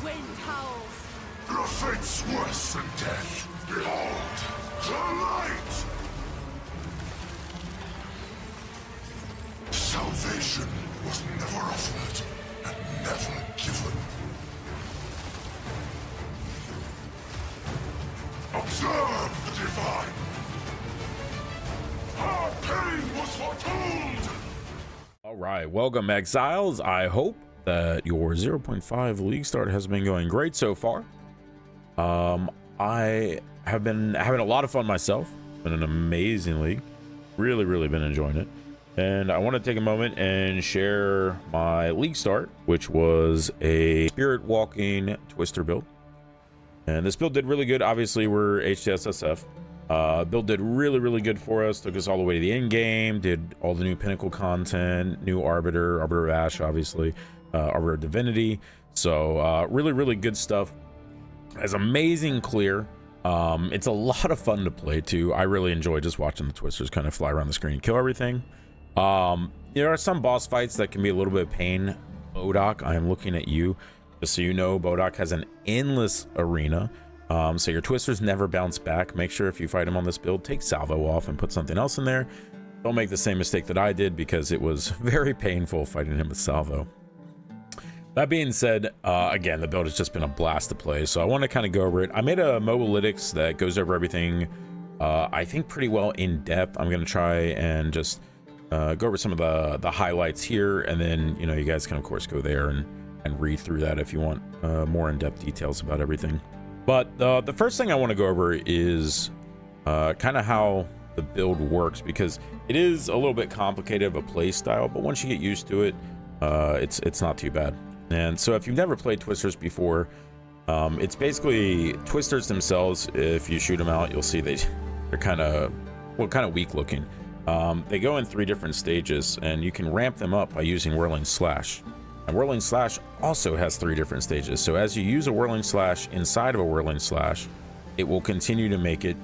wind howls. Your fate's worse than death. Behold, the light! Salvation was never offered and never given. Observe the divine. Our pain was foretold. All right, welcome exiles. I hope that your 0.5 league start has been going great so far. I have been having a lot of fun myself. It's been an amazing league. Really been enjoying it. And I want to take a moment and share my league start, which was a spirit walking twister build. And this build did really good. Obviously, we're HCSSF. Build did really good for us. Took us all the way to the end game. Did all the new pinnacle content, new arbiter of ash, obviously, arbiter of divinity. So really good stuff. Has amazing clear. It's a lot of fun to play too. I really enjoy just watching the twisters kind of fly around the screen and kill everything. There are some boss fights that can be a little bit of pain. Bodok, I am looking at you. Just so you know, Bodok has an endless arena. So your twisters never bounce back. Make sure if you fight him on this build, take salvo off and put something else in there. Don't make the same mistake that I did, because it was very painful fighting him with salvo. That being said, again, the build has just been a blast to play, so I want to kind of go over it. I made a mobalytics that goes over everything, I think pretty well in depth. I'm going to try and just go over some of the highlights here, and then, you know, you guys can of course go there and read through that if you want more in-depth details about everything. But the first thing I want to go over is kind of how the build works, because it is a little bit complicated of a play style, but once you get used to it, it's not too bad. And so if you've never played twisters before, it's basically twisters themselves. If you shoot them out, you'll see they're kind of weak looking. They go in 3 different stages, and you can ramp them up by using Whirling Slash. And Whirling Slash also has 3 different stages. So as you use a Whirling Slash inside of a Whirling Slash, it will continue to make it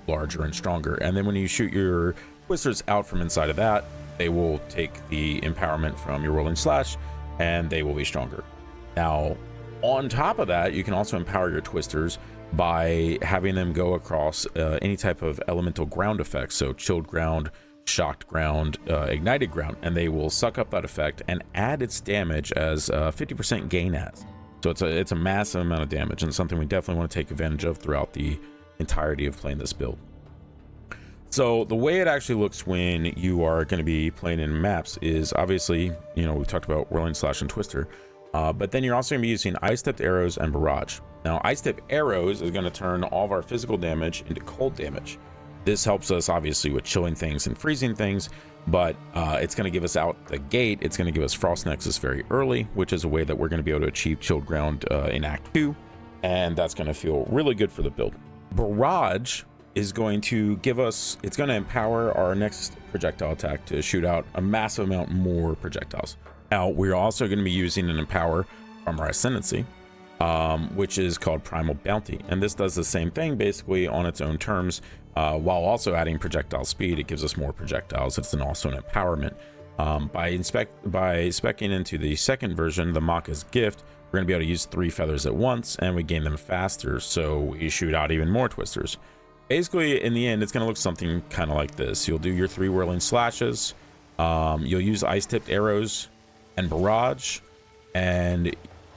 larger and stronger. And then when you shoot your twisters out from inside of that, they will take the empowerment from your Whirling Slash, and they will be stronger. Now, on top of that, you can also empower your twisters by having them go across any type of elemental ground effects. So chilled ground, shocked ground, ignited ground, and they will suck up that effect and add its damage as 50% gain as. So it's a massive amount of damage, and something we definitely want to take advantage of throughout the entirety of playing this build. So the way it actually looks when you are going to be playing in maps is, obviously, you know, we've talked about Whirling Slash and Twister, but then you're also going to be using Ice Tipped Arrows and Barrage. Now, Ice Tipped Arrows is going to turn all of our physical damage into cold damage. This helps us obviously with chilling things and freezing things, but it's going to give us out the gate. It's going to give us Frost Nexus very early, which is a way that we're going to be able to achieve chilled ground in Act 2, and that's going to feel really good for the build. Barrage is going to give us, it's going to empower our next projectile attack to shoot out a massive amount more projectiles. Now, we're also going to be using an empower from our Ascendancy, which is called Primal Bounty, and this does the same thing basically on its own terms, while also adding projectile speed. It gives us more projectiles. It's also an empowerment. By speccing into the second version, the Maka's Gift, we're going to be able to use 3 feathers at once, and we gain them faster, so we shoot out even more twisters. Basically, in the end, it's going to look something kind of like this. You'll do your 3 Whirling Slashes, you'll use Ice Tipped Arrows and Barrage, and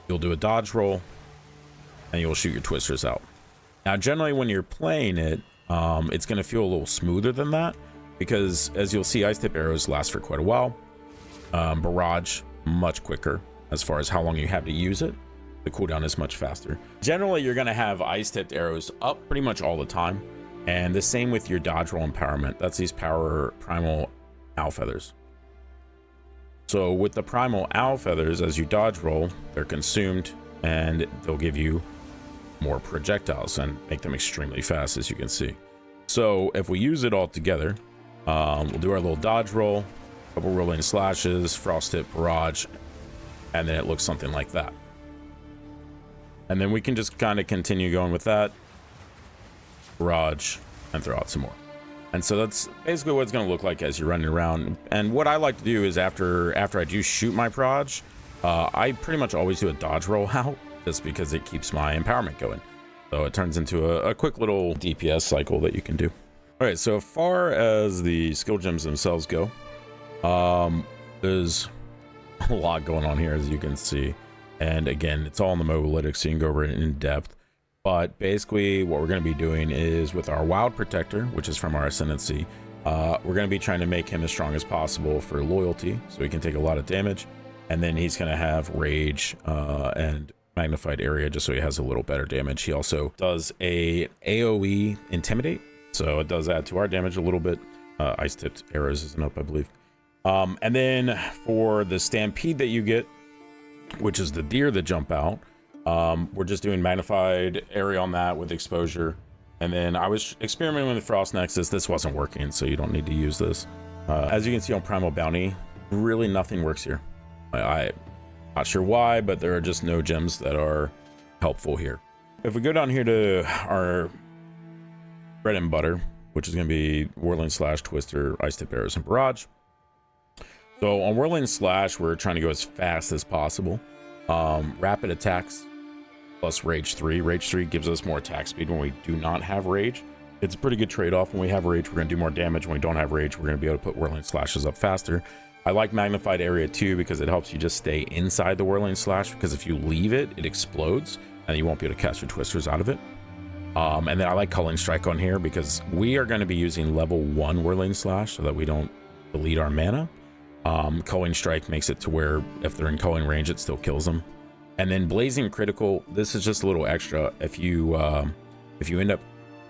you'll do a dodge roll, and you'll shoot your twisters out. Now, generally, when you're playing it, it's going to feel a little smoother than that, because as you'll see, Ice Tipped Arrows last for quite a while. Barrage, much quicker as far as how long you have to use it. The cooldown is much faster. Generally, you're going to have Ice Tipped Arrows up pretty much all the time. And the same with your dodge roll empowerment. That's these primal owl feathers. So with the primal owl feathers, as you dodge roll, they're consumed, and they'll give you more projectiles and make them extremely fast, as you can see. So if we use it all together, we'll do our little dodge roll, a couple Whirling Slashes, Frost Tip, Barrage, and then it looks something like that. And then we can just kind of continue going with that, Barrage, and throw out some more. And so that's basically what it's going to look like as you're running around. And what I like to do is after I do shoot my Barrage, I pretty much always do a dodge roll out, just because it keeps my empowerment going. So it turns into a quick little DPS cycle that you can do. All right, so as far as the skill gems themselves go, there's a lot going on here, as you can see. And again, it's all in the mobalytics, so you can go over it in depth. But basically what we're going to be doing is with our Wild Protector, which is from our Ascendancy, we're going to be trying to make him as strong as possible for loyalty, so he can take a lot of damage. And then he's going to have Rage and Magnified Area, just so he has a little better damage. He also does a AoE Intimidate, so it does add to our damage a little bit. Ice Tipped Arrows isn't up, I believe. And then for the Stampede that you get, which is the deer that jump out, we're just doing Magnified Area on that with exposure. And then I was experimenting with the Frost Nexus. This wasn't working, so you don't need to use this. As you can see on Primal Bounty, really nothing works here. I'm not sure why, but there are just no gems that are helpful here. If we go down here to our bread and butter, which is going to be Whirling Slash, Twister, Ice Tip Arrows, and Barrage. So on Whirling Slash, we're trying to go as fast as possible. Rapid attacks plus Rage 3. Rage 3 gives us more attack speed when we do not have Rage. It's a pretty good trade-off. When we have Rage, we're going to do more damage. When we don't have Rage, we're going to be able to put Whirling Slashes up faster. I like Magnified Area too, because it helps you just stay inside the Whirling Slash, because if you leave it, it explodes and you won't be able to cast your Twisters out of it. And then I like Culling Strike on here because we are going to be using level 1 Whirling Slash so that we don't delete our mana. Culling Strike makes it to where if they're in culling range, it still kills them. And then Blazing Critical, this is just a little extra. If you end up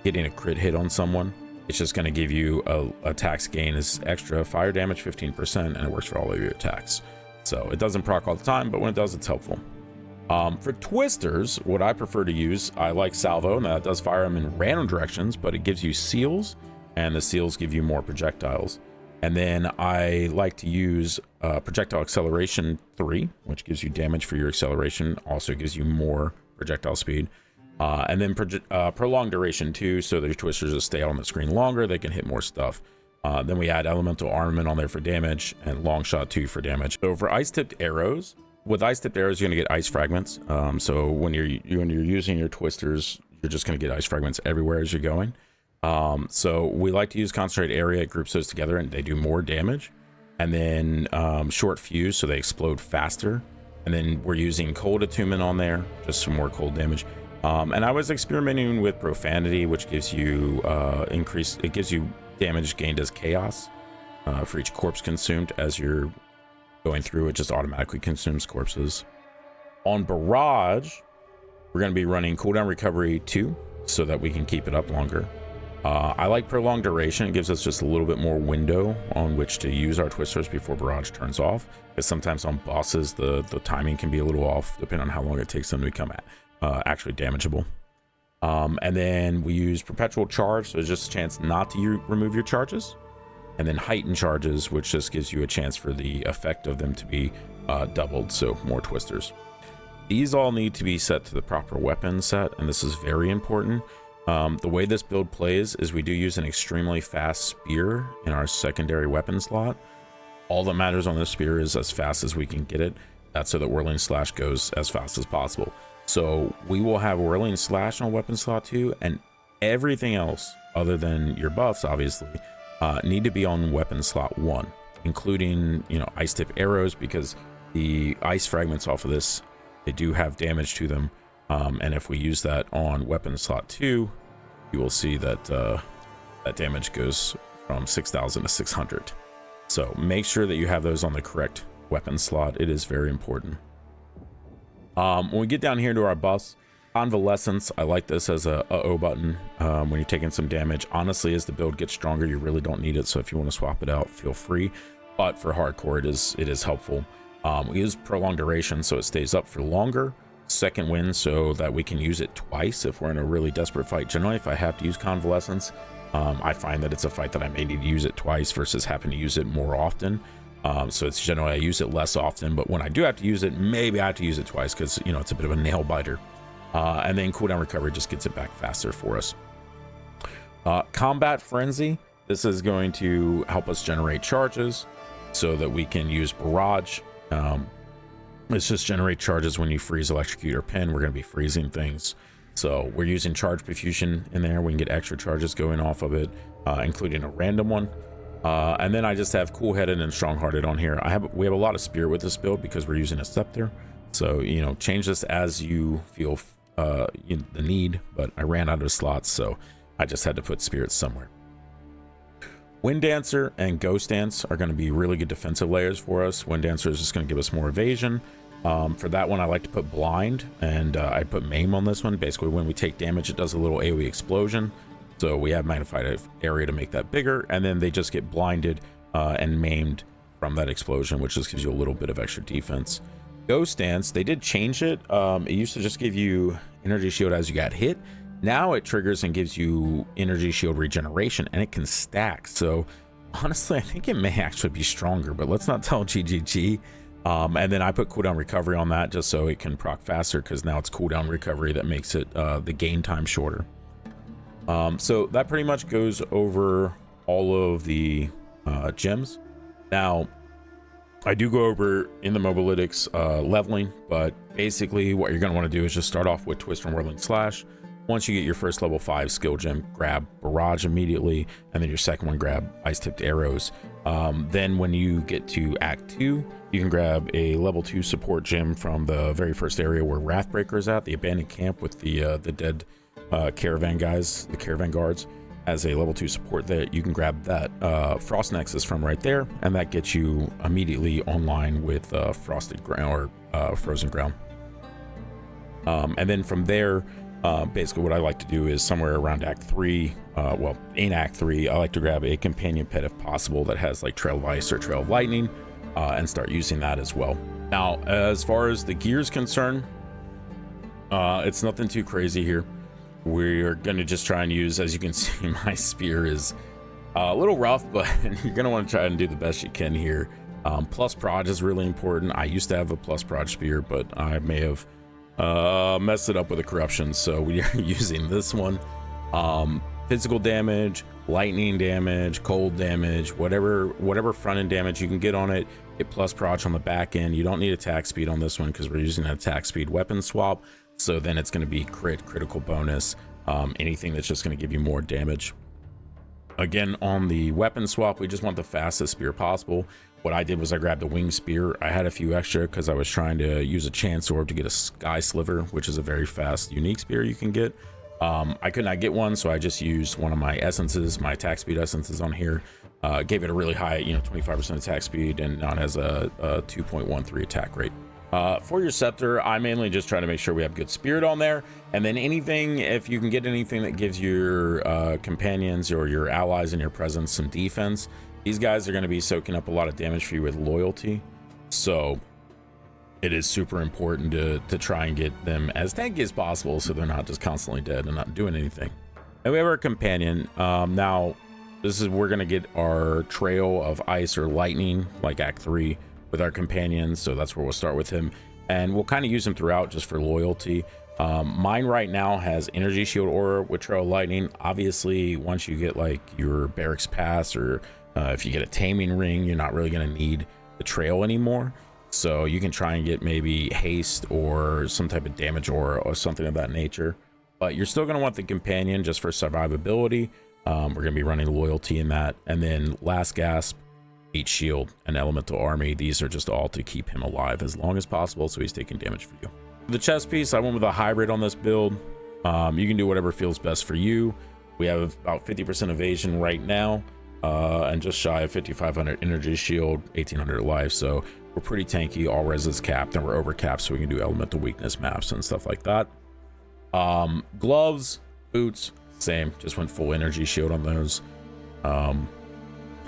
getting a crit hit on someone, it's just going to give you attacks gain as extra fire damage 15%, and it works for all of your attacks. So it doesn't proc all the time, but when it does, it's helpful. For Twisters, what I prefer to use, I like Salvo, and that does fire them in random directions, but it gives you seals, and the seals give you more projectiles. And then I like to use Projectile Acceleration 3, which gives you damage for your acceleration, also gives you more projectile speed. And then Prolonged Duration 2, so that your Twisters will stay out on the screen longer, they can hit more stuff. Then we add Elemental Armament on there for damage, and Long Shot 2 for damage. So for Ice Tipped Arrows, with Ice Tipped Arrows, you're going to get Ice Fragments. So when you're using your Twisters, you're just going to get Ice Fragments everywhere as you're going. So we like to use Concentrate Area. It groups those together and they do more damage. And then Short Fuse, so they explode faster. And then we're using Cold Attunement on there, just some more cold damage. And I was experimenting with Profanity, which gives you it gives you damage gained as Chaos for each corpse consumed. As you're going through, it just automatically consumes corpses. On Barrage, we're going to be running Cooldown Recovery 2 so that we can keep it up longer. I like Prolonged Duration. It gives us just a little bit more window on which to use our Twisters before Barrage turns off, because sometimes on bosses the timing can be a little off depending on how long it takes them to become actually damageable. And then we use Perpetual Charge, so there's just a chance not to remove your charges. And then Heightened Charges, which just gives you a chance for the effect of them to be doubled, so more Twisters. These all need to be set to the proper weapon set, and this is very important. The way this build plays is we do use an extremely fast spear in our secondary weapon slot. All that matters on this spear is as fast as we can get it. That's so that Whirling Slash goes as fast as possible. So we will have Whirling Slash on weapon slot 2, and everything else other than your buffs, obviously, need to be on weapon slot 1, including, Ice Tip Arrows, because the ice fragments off of this, they do have damage to them. And if we use that on weapon slot 2, you will see that that damage goes from 6,000 to 600. So make sure that you have those on the correct weapon slot. It is very important. When we get down here to our buffs, Convalescence, I like this as a O button when you're taking some damage. Honestly, as the build gets stronger, you really don't need it. So if you want to swap it out, feel free. But for hardcore, it is helpful. We use Prolonged Duration, so it stays up for longer. Second Wind, so that we can use it twice if we're in a really desperate fight. Generally, if I have to use Convalescence, I find that it's a fight that I may need to use it twice versus having to use it more often. So it's generally I use it less often, but when I do have to use it, maybe I have to use it twice because it's a bit of a nail biter. And then Cooldown Recovery just gets it back faster for us. Combat Frenzy, this is going to help us generate charges so that we can use Barrage. It's just generate charges when you freeze, electrocute, or pin. We're going to be freezing things. So we're using charge perfusion in there. We can get extra charges going off of it, including a random one. And then I just have cool-headed and strong-hearted on here. We have a lot of spirit with this build because we're using a scepter. So, you know, change this as you feel the need, but I ran out of slots, so I just had to put spirits somewhere. Wind Dancer and Ghost Dance are going to be really good defensive layers for us. Wind Dancer is just going to give us more evasion. For that one, I like to put Blind, and I put Maim on this one. Basically, when we take damage, it does a little AoE explosion. So we have magnified area to make that bigger, and then they just get blinded and maimed from that explosion, which just gives you a little bit of extra defense. Ghost Dance, they did change it. It used to just give you energy shield as you got hit. Now it triggers and gives you energy shield regeneration, and it can stack. So honestly, I think it may actually be stronger, but let's not tell GGG. And then I put cooldown recovery on that just so it can proc faster, because now it's cooldown recovery that makes it the gain time shorter. So that pretty much goes over all of the gems. Now, I do go over in the mobilytics leveling, but basically what you're going to want to do is just start off with Twist and Whirling Slash. Once you get your first level 5 skill gem, grab Barrage immediately, and then your second one, grab Ice Tipped Arrows. Then when you get to Act 2, you can grab a level 2 support gem from the very first area where Wrathbreaker is at, the abandoned camp with the dead caravan guys, the caravan guards, as a level 2 support. That you can grab that Frost Nexus from right there, and that gets you immediately online with Frosted Ground or Frozen Ground. And then from there, basically what I like to do is somewhere around Act 3, well, in Act 3, I like to grab a companion pet if possible that has like Trail of Ice or Trail of Lightning, and start using that as well. Now, as far as the gear is concerned, it's nothing too crazy here. We're going to just try and use, as you can see, my spear is a little rough, but you're going to want to try and do the best you can here. Plus proj is really important. I used to have a plus proj spear, but I may have messed it up with a corruption, so we are using this one. Physical damage, lightning damage, cold damage, whatever front end damage you can get on it. Get plus proj on the back end. You don't need attack speed on this one because we're using an attack speed weapon swap, so then it's going to be critical bonus, anything that's just going to give you more damage. Again, on the weapon swap, we just want the fastest spear possible. What I did was I grabbed the wing spear. I had a few extra because I was trying to use a chance orb to get a sky sliver, which is a very fast unique spear you can get. I could not get one, so I just used one of my essences, my attack speed essences on here. Gave it a really high, 25% attack speed, and now it has a 2.13 attack rate. For your scepter, I mainly just try to make sure we have good spirit on there, and then anything, if you can get anything that gives your companions or your allies in your presence some defense, these guys are going to be soaking up a lot of damage for you with loyalty. So it is super important to try and get them as tanky as possible, so they're not just constantly dead and not doing anything. And we have our companion. Now we're going to get our trail of ice or lightning like Act 3 with our companions, so that's where we'll start with him, and we'll kind of use him throughout just for loyalty. Mine right now has energy shield aura with trail of lightning. Obviously, once you get like your barracks pass, or if you get a taming ring, you're not really going to need the trail anymore, so you can try and get maybe haste or some type of damage aura or something of that nature, but you're still going to want the companion just for survivability. We're going to be running loyalty in that, and then last gasp, Meat Shield, and Elemental Army. These are just all to keep him alive as long as possible, so he's taking damage for you. The chest piece, I went with a hybrid on this build. You can do whatever feels best for you. We have about 50% evasion right now, and just shy of 5,500 energy shield, 1,800 life, so we're pretty tanky. All res is capped, and we're over capped, so we can do elemental weakness maps and stuff like that. Gloves, boots, same, just went full energy shield on those.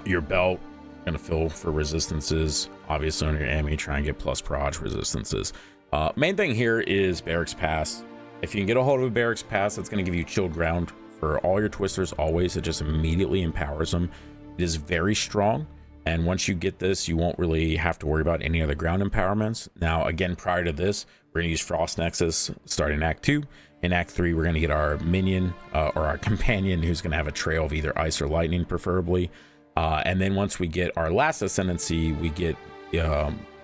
Your belt, gonna fill for resistances. Obviously on your ammo, try and get plus proj resistances. Main thing here is barracks pass. If you can get a hold of a barracks pass, that's gonna give you chilled ground for all your twisters always. It just immediately empowers them. It is very strong, and once you get this, you won't really have to worry about any other ground empowerments. Now again, prior to this, we're gonna use Frost Nexus starting Act 2. In Act 3, we're gonna get our minion or our companion, who's gonna have a trail of either ice or lightning preferably. And then once we get our last ascendancy, we get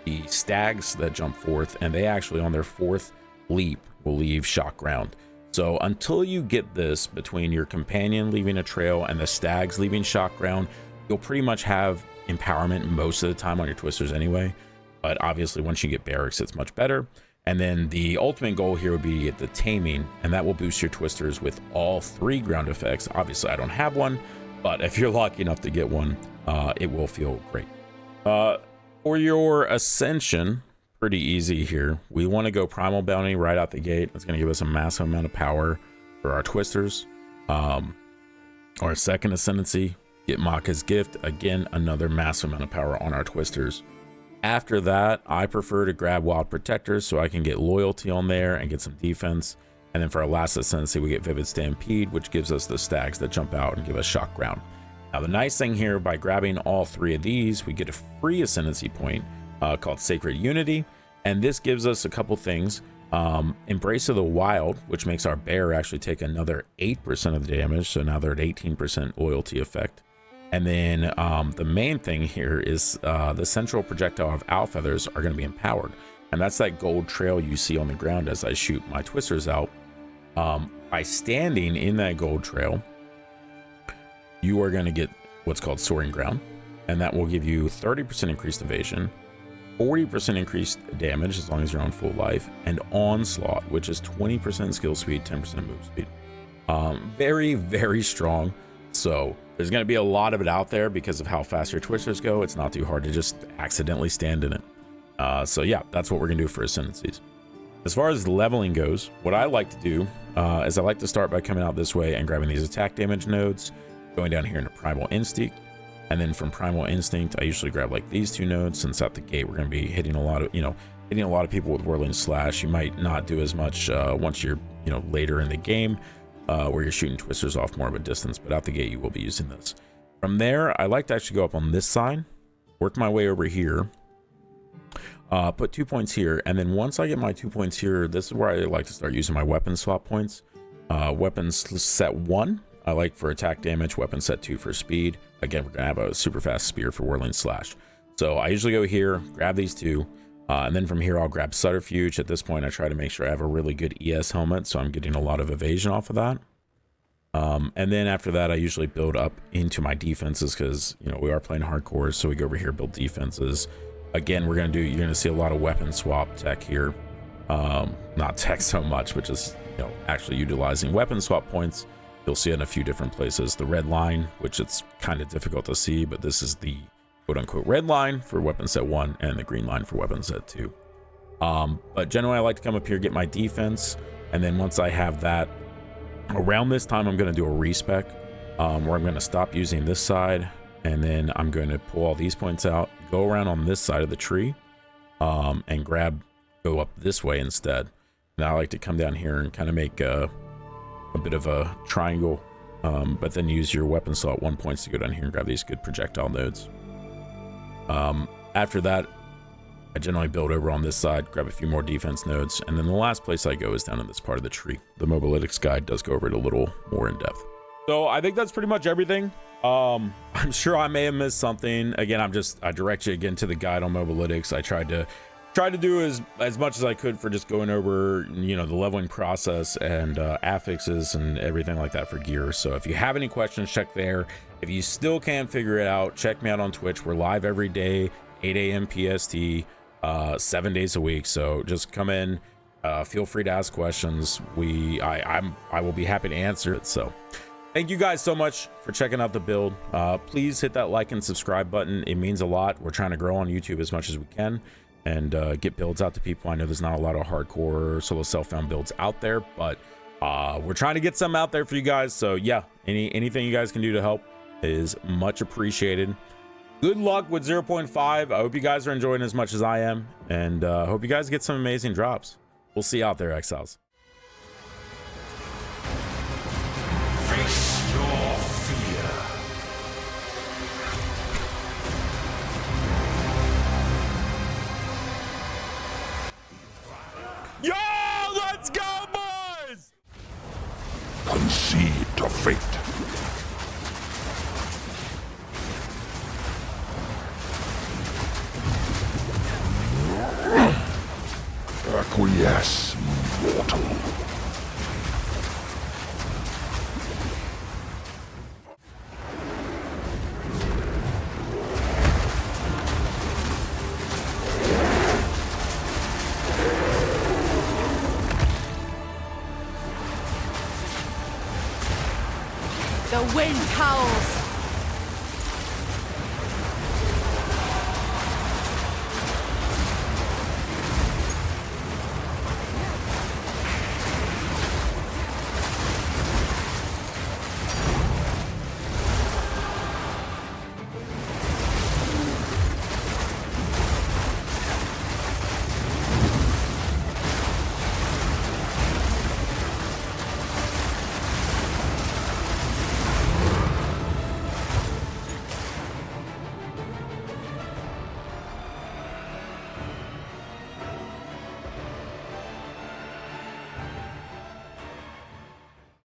the stags that jump forth, and they actually on their fourth leap will leave shock ground. So until you get this between your companion leaving a trail and the stags leaving shock ground, you'll pretty much have empowerment most of the time on your twisters anyway. But obviously once you get barracks, it's much better. And then the ultimate goal here would be to get the taming, and that will boost your twisters with all 3 ground effects. Obviously I don't have one, but if you're lucky enough to get one, it will feel great. For your ascension, pretty easy here. We want to go primal bounty right out the gate. That's going to give us a massive amount of power for our twisters. Our second ascendancy, get Maka's gift. Again, another massive amount of power on our twisters. After that, I prefer to grab Wild Protectors so I can get loyalty on there and get some defense. And then for our last ascendancy, we get Vivid Stampede, which gives us the stags that jump out and give us shock ground. Now, the nice thing here, by grabbing all 3 of these, we get a free ascendancy point called Sacred Unity. And this gives us a couple things. Embrace of the Wild, which makes our bear actually take another 8% of the damage. So now they're at 18% loyalty effect. And then the main thing here is the central projectile of owl feathers are going to be empowered. And that's that gold trail you see on the ground as I shoot my twisters out. By standing in that gold trail, you are going to get what's called Soaring Ground. And that will give you 30% increased evasion, 40% increased damage as long as you're on full life, and Onslaught, which is 20% skill speed, 10% move speed. Very, very strong. So there's going to be a lot of it out there because of how fast your twisters go. It's not too hard to just accidentally stand in it. So yeah, that's what we're going to do for ascendancies. As far as leveling goes, what I like to do is I like to start by coming out this way and grabbing these attack damage nodes, going down here into Primal Instinct. And then from Primal Instinct, I usually grab like these 2 nodes, since out the gate we're going to be hitting a lot of, hitting a lot of people with Whirling Slash. You might not do as much once you're, later in the game, where you're shooting twisters off more of a distance, but out the gate you will be using this. From there, I like to actually go up on this side, work my way over here, put 2 points here, and then once I get my 2 points here, this is where I like to start using my weapon swap points. Weapons set 1, I like for attack damage, weapon set 2 for speed. Again, we're gonna have a super fast spear for Whirling Slash. So I usually go here, grab these 2, and then from here I'll grab Subterfuge. At this point I try to make sure I have a really good ES helmet, so I'm getting a lot of evasion off of that. And then after that I usually build up into my defenses, because we are playing hardcore, so we go over here, build defenses. Again, you're gonna see a lot of weapon swap tech here. Not tech so much, but just actually utilizing weapon swap points. You'll see it in a few different places. The red line, which it's kind of difficult to see, but this is the quote-unquote red line for weapon set 1, and the green line for weapon set 2. But generally I like to come up here, get my defense, and then once I have that, around this time I'm going to do a respec, where I'm going to stop using this side, and then I'm going to pull all these points out, go around on this side of the tree, and go up this way instead. Now I like to come down here and kind of make a bit of a triangle, but then use your weapon slot 1 points to go down here and grab these good projectile nodes. After that, I generally build over on this side, grab a few more defense nodes, and then the last place I go is down in this part of the tree. The Mobalytics guide does go over it a little more in depth. So I think that's pretty much everything. I'm sure I may have missed something. Again, I direct you again to the guide on Mobalytics. I tried to do as much as I could for just going over the leveling process and affixes and everything like that for gear. So if you have any questions, check there. If you still can't figure it out, check me out on Twitch. We're live every day, 8 a.m. PST, 7 days a week. So just come in, feel free to ask questions. I will be happy to answer it. So thank you guys so much for checking out the build. Please hit that like and subscribe button. It means a lot. We're trying to grow on YouTube as much as we can and get builds out to people. I know there's not a lot of hardcore solo self-found builds out there, but we're trying to get some out there for you guys. So yeah, anything you guys can do to help is much appreciated. Good luck with 0.5. I hope you guys are enjoying as much as I am, and hope you guys get some amazing drops. We'll see you out there, Exiles. Face your fear. Yo, let's go, boys! Concede to fate. The wind howls.